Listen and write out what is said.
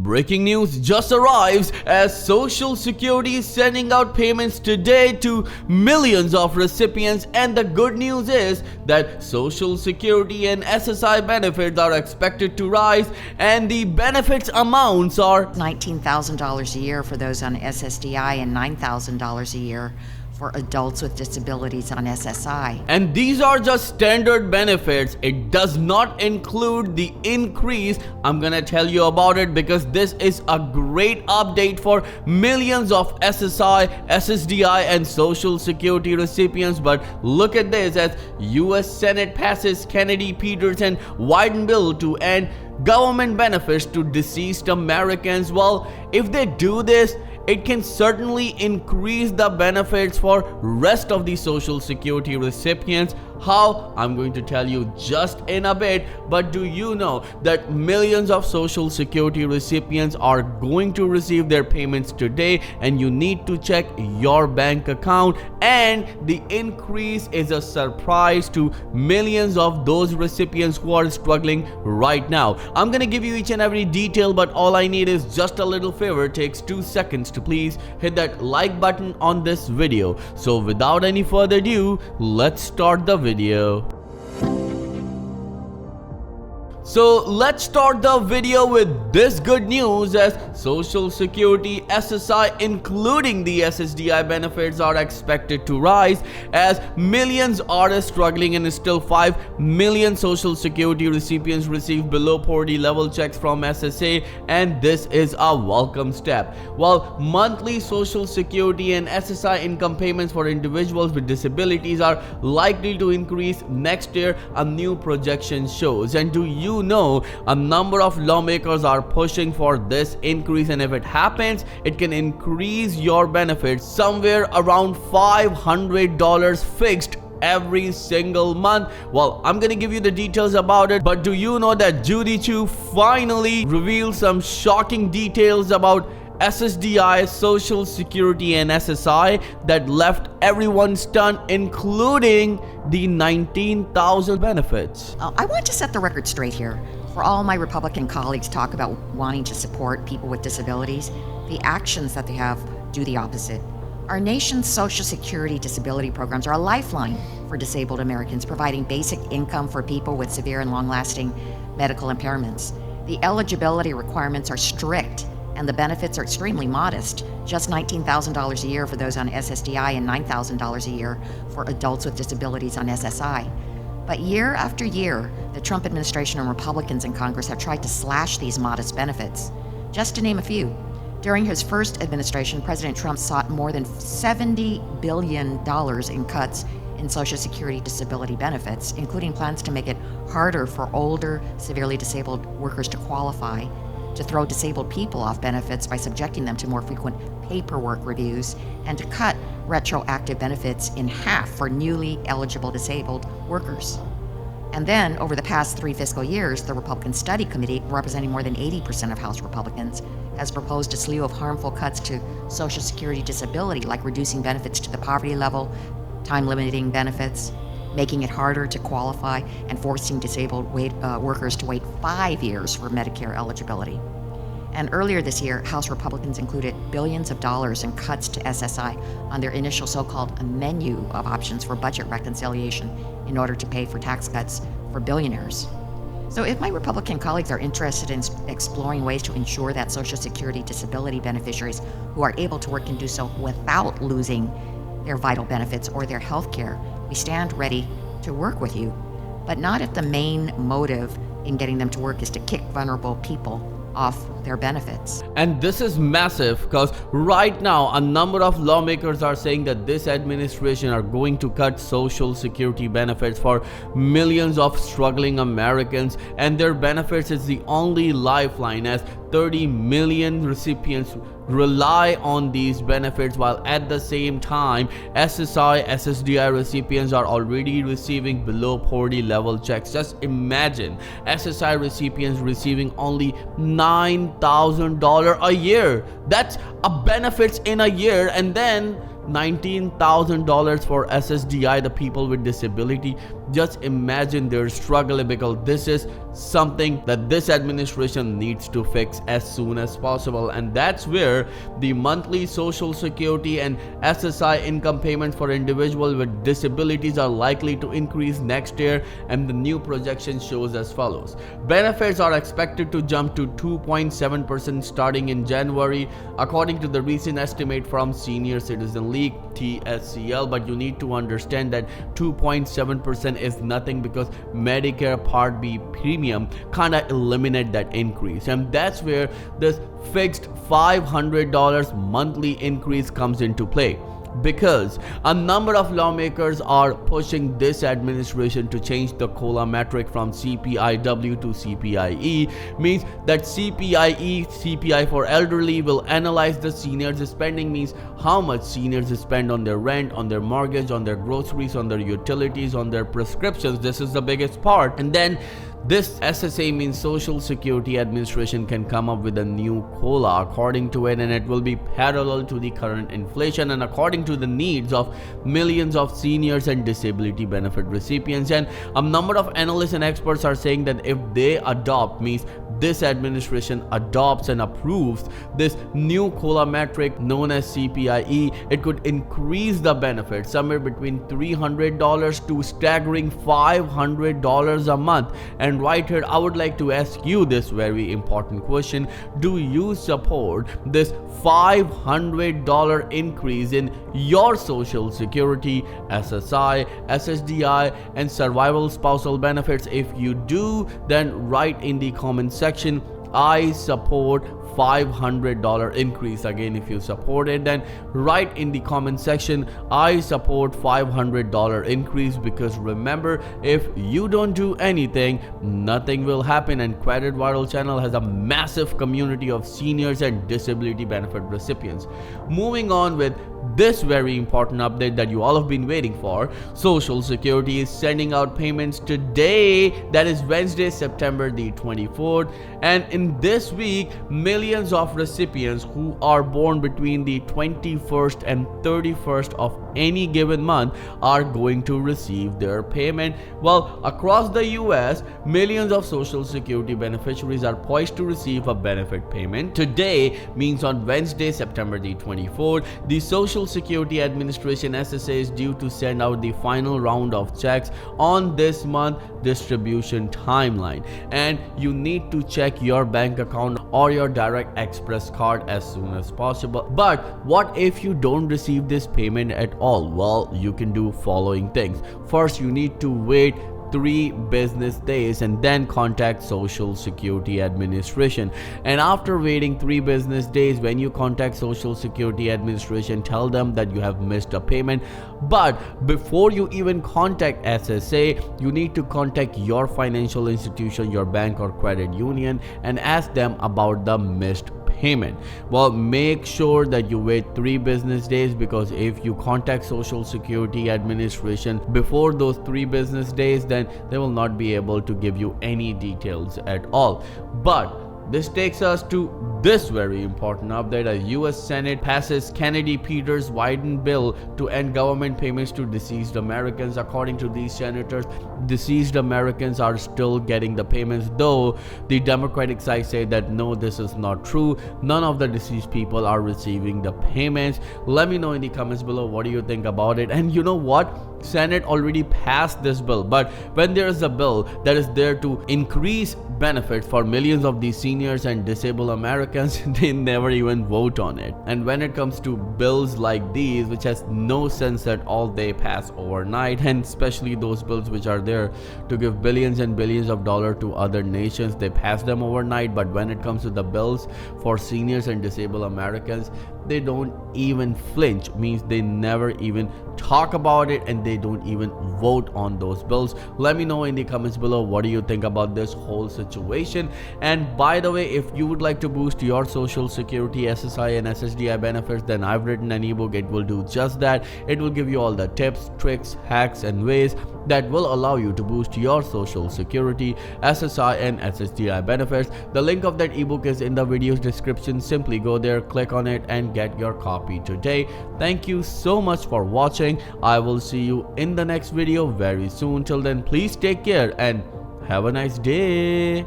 Breaking news just arrives as Social Security is sending out payments today to millions of recipients, and the good news is that Social Security and SSI benefits are expected to rise, and the benefits amounts are $19,000 a year for those on SSDI and $9,000 a year for adults with disabilities on SSI. And these are just standard benefits. It does not include the increase. I'm gonna tell you about it because this is a great update for millions of SSI, SSDI and Social Security recipients. But look at this, as US Senate passes Kennedy-Peters and Wyden bill to end government benefits to deceased Americans. Well, if they do this, it can certainly increase the benefits for rest of the Social Security recipients. How? I'm going to tell you just in a bit. But do you know that millions of Social Security recipients are going to receive their payments today, and you need to check your bank account, and the increase is a surprise to millions of those recipients who are struggling right now. I'm gonna give you each and every detail, but all I need is just a little favor. It takes 2 seconds to please hit that like button on this video. So without any further ado, let's start the video. So let's start the video with this good news, as Social Security, SSI including the SSDI benefits are expected to rise as millions are struggling, and still 5 million Social Security recipients receive below poverty level checks from SSA, and this is a welcome step. While monthly Social Security and SSI income payments for individuals with disabilities are likely to increase next year, a new projection shows. And do you know, a number of lawmakers are pushing for this increase, and if it happens, it can increase your benefits somewhere around $500 fixed every single month. Well, I'm gonna give you the details about it, but do you know that Judy Chu finally revealed some shocking details about SSDI, Social Security and SSI that left everyone stunned, including the 19,000 benefits. I want to set the record straight here. For all my Republican colleagues talk about wanting to support people with disabilities, the actions that they have do the opposite. Our nation's Social Security disability programs are a lifeline for disabled Americans, providing basic income for people with severe and long-lasting medical impairments. The eligibility requirements are strict, and the benefits are extremely modest, just $19,000 a year for those on SSDI and $9,000 a year for adults with disabilities on SSI. But year after year, the Trump administration and Republicans in Congress have tried to slash these modest benefits. Just to name a few, during his first administration, President Trump sought more than $70 billion in cuts in Social Security disability benefits, including plans to make it harder for older, severely disabled workers to qualify, to throw disabled people off benefits by subjecting them to more frequent paperwork reviews, and to cut retroactive benefits in half for newly eligible disabled workers. And then, over the past 3 fiscal years, the Republican Study Committee, representing more than 80% of House Republicans, has proposed a slew of harmful cuts to Social Security disability, like reducing benefits to the poverty level, time-limiting benefits, making it harder to qualify, and forcing disabled workers to wait 5 years for Medicare eligibility. And earlier this year, House Republicans included billions of dollars in cuts to SSI on their initial so-called menu of options for budget reconciliation in order to pay for tax cuts for billionaires. So if my Republican colleagues are interested in exploring ways to ensure that Social Security disability beneficiaries who are able to work can do so without losing their vital benefits or their health care, we stand ready to work with you, but not if the main motive in getting them to work is to kick vulnerable people off their benefits. And this is massive because right now a number of lawmakers are saying that this administration are going to cut Social Security benefits for millions of struggling Americans, and their benefits is the only lifeline, as 30 million recipients rely on these benefits, while at the same time SSI, SSDI recipients are already receiving below poverty level checks. Just imagine SSI recipients receiving only $9,000 a year. That's a benefits in a year, and then $19,000 for SSDI, the people with disability. Just imagine their struggle, because this is something that this administration needs to fix as soon as possible, and that's where the monthly social security and SSI income payments for individuals with disabilities are likely to increase next year, and the new projection shows as follows. Benefits are expected to jump to 2.7% starting in January, according to the recent estimate from Senior Citizen League (TSCL), but you need to understand that 2.7% is nothing because Medicare Part B premium kind of eliminate that increase, and that's where this fixed $500 monthly increase comes into play, because a number of lawmakers are pushing this administration to change the COLA metric from CPIW to CPIE. Means that CPIE for elderly will analyze the seniors spending, means how much seniors spend on their rent, on their mortgage, on their groceries, on their utilities, on their prescriptions. This is the biggest part. And then this SSA, means Social Security Administration, can come up with a new COLA according to it, and it will be parallel to the current inflation and according to the needs of millions of seniors and disability benefit recipients. And a number of analysts and experts are saying that if they adopt, means this administration adopts and approves this new COLA metric known as CPIE, it could increase the benefit somewhere between $300 to staggering $500 a month. And right here, I would like to ask you this very important question: do you support this $500 increase in your Social Security, SSI, SSDI, and survival spousal benefits? If you do, then write in the comment section, I support $500 increase. Again, if you support it, then write in the comment section, I support $500 increase, because remember, if you don't do anything, nothing will happen. And Credit Viral channel has a massive community of seniors and disability benefit recipients. Moving on with this very important update that you all have been waiting for. Social Security is sending out payments today, that is Wednesday, September the 24th, and in this week, millions of recipients who are born between the 21st and 31st of any given month are going to receive their payment. Well, across the US, millions of Social Security beneficiaries are poised to receive a benefit payment today, means on Wednesday, September the 24th. The Social Security Administration SSA is due to send out the final round of checks on this month distribution timeline, and you need to check your bank account or your direct express card as soon as possible. But what if you don't receive this payment at all? Well, you can do following things. First, you need to wait 3 business days and then contact Social Security Administration. And after waiting 3 business days, when you contact Social Security Administration, tell them that you have missed a payment. But before you even contact SSA, you need to contact your financial institution, your bank or credit union, and ask them about the missed payment. Well, make sure that you wait 3 business days, because if you contact Social Security Administration before those 3 business days, then they will not be able to give you any details at all. But this takes us to this very important update. A US Senate passes Kennedy-Peters-Wyden bill to end government payments to deceased Americans. According to these senators, deceased Americans are still getting the payments, though the Democratic side say that no, this is not true. None of the deceased people are receiving the payments. Let me know in the comments below, what do you think about it? And you know what? Senate already passed this bill, but when there is a bill that is there to increase benefits for millions of these seniors and disabled Americans, they never even vote on it. And when it comes to bills like these, which has no sense at all, they pass overnight. And especially those bills which are there to give billions and billions of dollars to other nations, they pass them overnight. But when it comes to the bills for seniors and disabled Americans, they don't even flinch, means they never even talk about it, and they don't even vote on those bills. Let me know in the comments below, what do you think about this whole situation? And by the way, if you would like to boost your Social Security, SSI and SSDI benefits, then I've written an ebook. It will do just that. It will give you all the tips, tricks, hacks and ways that will allow you to boost your Social Security, SSI and SSDI benefits. The link of that ebook is in the video's description. Simply go there, click on it and get your copy today. Thank you so much for watching. I will see you in the next video very soon. Till then, please take care and Have a nice day.